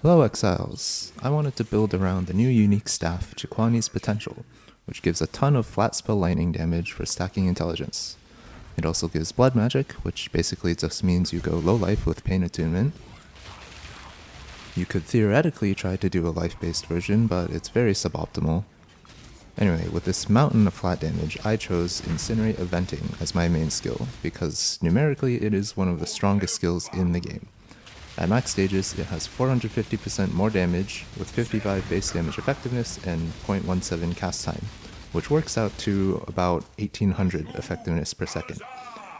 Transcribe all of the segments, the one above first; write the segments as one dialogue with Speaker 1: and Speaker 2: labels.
Speaker 1: Hello Exiles! I wanted to build around the new unique staff, Jiquani's Potential, which gives a ton of flat spell lightning damage for stacking intelligence. It also gives blood magic, which basically just means you go low life with pain attunement. You could theoretically try to do a life-based version, but it's very suboptimal. Anyway, with this mountain of flat damage, I chose Incinerate Eventing as my main skill, because numerically it is one of the strongest skills in the game. At max stages, it has 450% more damage, with 55 base damage effectiveness and 0.17 cast time, which works out to about 1800 effectiveness per second,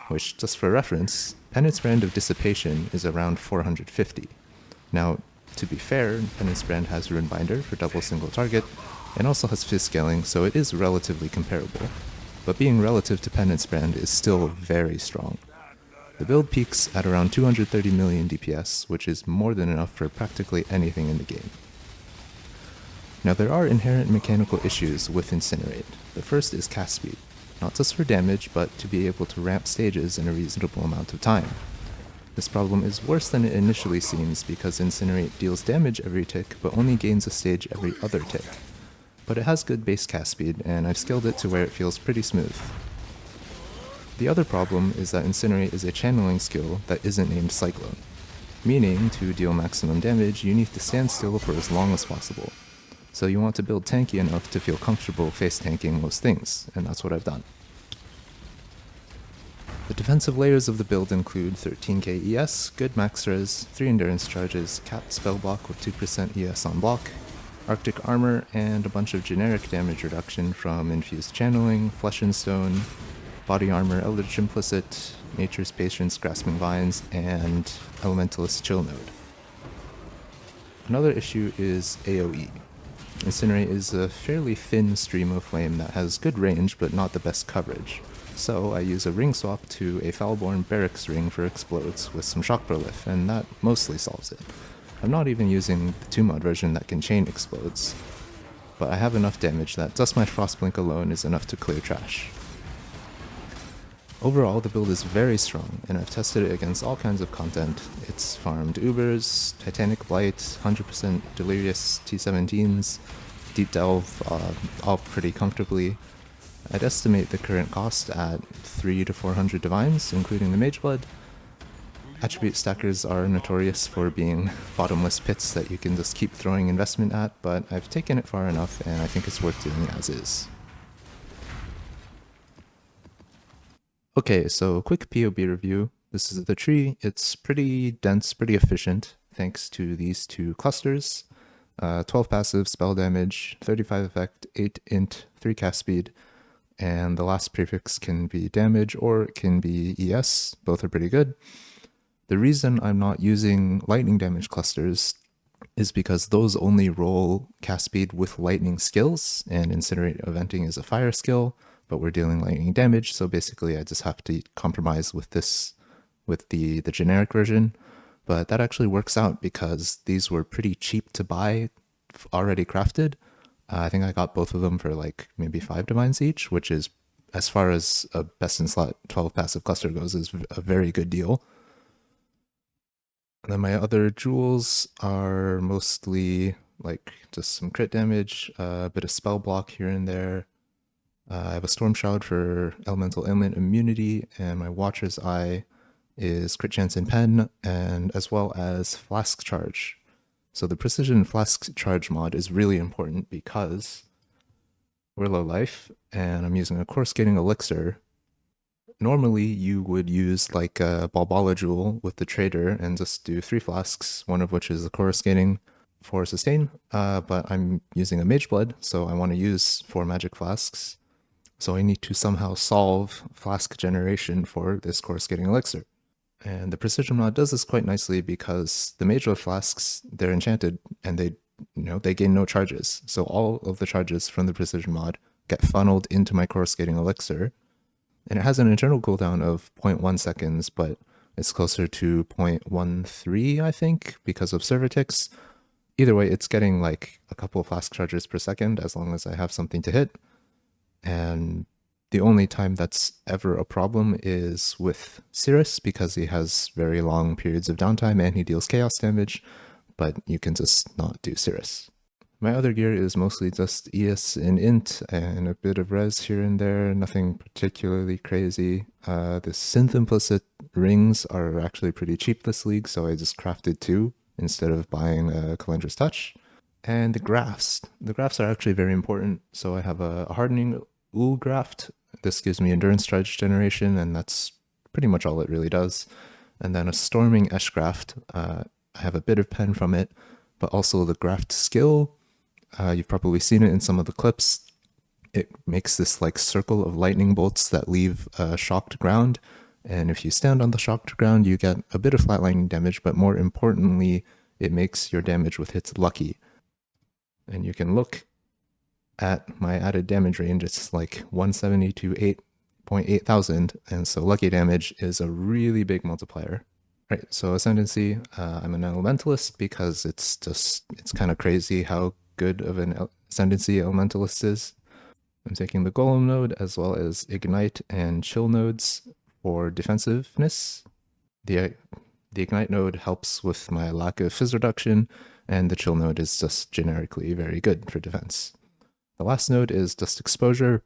Speaker 1: which, just for reference, Penance Brand of Dissipation is around 450. Now, to be fair, Penance Brand has Rune Binder for double single target, and also has Fizz scaling, so it is relatively comparable, but being relative to Penance Brand is still very strong. The build peaks at around 230 million DPS, which is more than enough for practically anything in the game. Now there are inherent mechanical issues with Incinerate. The first is cast speed, not just for damage, but to be able to ramp stages in a reasonable amount of time. This problem is worse than it initially seems because Incinerate deals damage every tick, but only gains a stage every other tick. But it has good base cast speed, and I've scaled it to where it feels pretty smooth. The other problem is that Incinerate is a channeling skill that isn't named Cyclone, meaning to deal maximum damage you need to stand still for as long as possible. So you want to build tanky enough to feel comfortable face tanking most things, and that's what I've done. The defensive layers of the build include 13k ES, good max res, 3 endurance charges, capped spell block with 2% ES on block, Arctic armor, and a bunch of generic damage reduction from infused channeling, flesh and stone, body armor, Eldritch Implicit, Nature's Patience, Grasping Vines, and Elementalist Chill Node. Another issue is AoE. Incinerate is a fairly thin stream of flame that has good range but not the best coverage, so I use a ring swap to a Foulborn Barracks ring for explodes with some shock prolif, and that mostly solves it. I'm not even using the 2-mod version that can chain explodes, but I have enough damage that just my Frostblink alone is enough to clear trash. Overall, the build is very strong, and I've tested it against all kinds of content. It's farmed Ubers, Titanic Blight, 100% Delirious T17s, Deep Delve, all pretty comfortably. I'd estimate the current cost at 300 to 400 divines, including the Mage Blood. Attribute stackers are notorious for being bottomless pits that you can just keep throwing investment at, but I've taken it far enough, and I think it's worth doing as is. Okay, so quick PoB review. This is the tree. It's pretty dense, pretty efficient, thanks to these two clusters. 12 passive spell damage, 35 effect, 8 int, 3 cast speed, and the last prefix can be damage or it can be ES. Both are pretty good. The reason I'm not using lightning damage clusters is because those only roll cast speed with lightning skills, and Incinerate Eventing is a fire skill, but we're dealing lightning damage, so basically I just have to compromise with this, with the generic version. But that actually works out because these were pretty cheap to buy, already crafted. I think I got both of them for like maybe 5 divines each, which is, as far as a best in slot 12 passive cluster goes, is a very good deal. And then my other jewels are mostly like just some crit damage, a bit of spell block here and there. I have a Storm Shroud for elemental ailment immunity, and my Watcher's Eye is crit chance in pen, and as well as Flask Charge. So the Precision Flask Charge mod is really important because we're low life, and I'm using a Coruscating Elixir. Normally you would use like a Balbala Jewel with the Trader and just do 3 flasks, one of which is the Coruscating for sustain, but I'm using a Mage Blood, so I want to use 4 magic flasks. So I need to somehow solve flask generation for this Coruscating Elixir. And the Precision mod does this quite nicely because the Mage Blood flasks, they're enchanted and they gain no charges. So all of the charges from the Precision mod get funneled into my Coruscating Elixir. And it has an internal cooldown of 0.1 seconds, but it's closer to 0.13, I think, because of server ticks. Either way, it's getting like a couple of flask charges per second as long as I have something to hit. And the only time that's ever a problem is with Cirrus, because he has very long periods of downtime and he deals chaos damage. but you can just not do Cirrus. My other gear is mostly just ES and Int and a bit of res here and there, nothing particularly crazy. The synth implicit rings are actually pretty cheap this league, so I just crafted 2 instead of buying a Calendra's Touch. And the graphs. The graphs are actually very important. So I have a hardening Ul graft. This gives me endurance charge generation, and that's pretty much all it really does. And then a storming Esh graft. I have a bit of pen from it, but also the graft skill. You've probably seen it in some of the clips. It makes this like circle of lightning bolts that leave shocked ground. And if you stand on the shocked ground, you get a bit of flatlining damage, but more importantly, it makes your damage with hits lucky. And you can look at my added damage range. It's like 170 to 8.8 thousand, and so lucky damage is a really big multiplier. Right, so Ascendancy, I'm an Elementalist because it's kind of crazy how good of an Ascendancy Elementalist is. I'm taking the Golem node as well as Ignite and Chill nodes for defensiveness. The Ignite node helps with my lack of fizz reduction, and the Chill node is just generically very good for defense. The last node is Dust Exposure.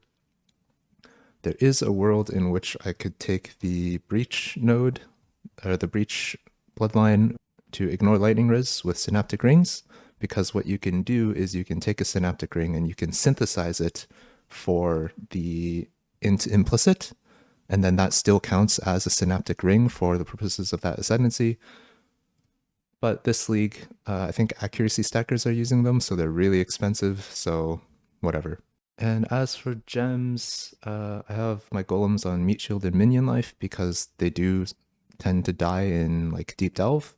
Speaker 1: There is a world in which I could take the Breach node, or the Breach bloodline, to ignore Lightning Res with Synaptic Rings, because what you can do is you can take a Synaptic Ring and you can synthesize it for the implicit, and then that still counts as a Synaptic Ring for the purposes of that Ascendancy. But this league, I think accuracy stackers are using them, so they're really expensive, so whatever. And as for gems, I have my golems on Meat Shield and Minion Life because they do tend to die in like Deep Delve.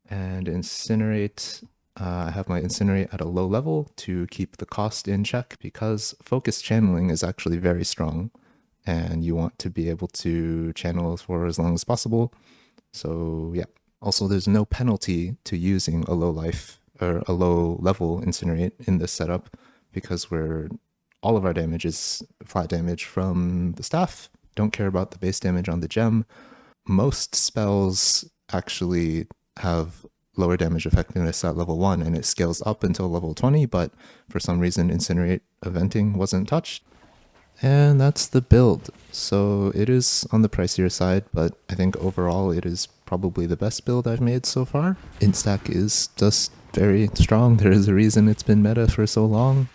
Speaker 1: And Incinerate, I have my Incinerate at a low level to keep the cost in check because focus channeling is actually very strong and you want to be able to channel for as long as possible. So yeah. Also, there's no penalty to using a low life or a low level Incinerate in this setup because all of our damage is flat damage from the staff. Don't care about the base damage on the gem. Most spells actually have lower damage effectiveness at level 1 and it scales up until level 20, but for some reason Incinerate eventing wasn't touched. And that's the build. So it is on the pricier side, but I think overall it is probably the best build I've made so far. Instack is just very strong. There is a reason it's been meta for so long.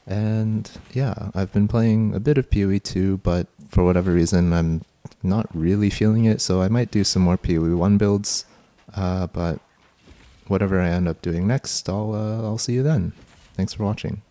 Speaker 1: And yeah, I've been playing a bit of PoE too, but for whatever reason I'm not really feeling it, so I might do some more PoE 1 builds, but whatever I end up doing next, I'll see you then. Thanks for watching.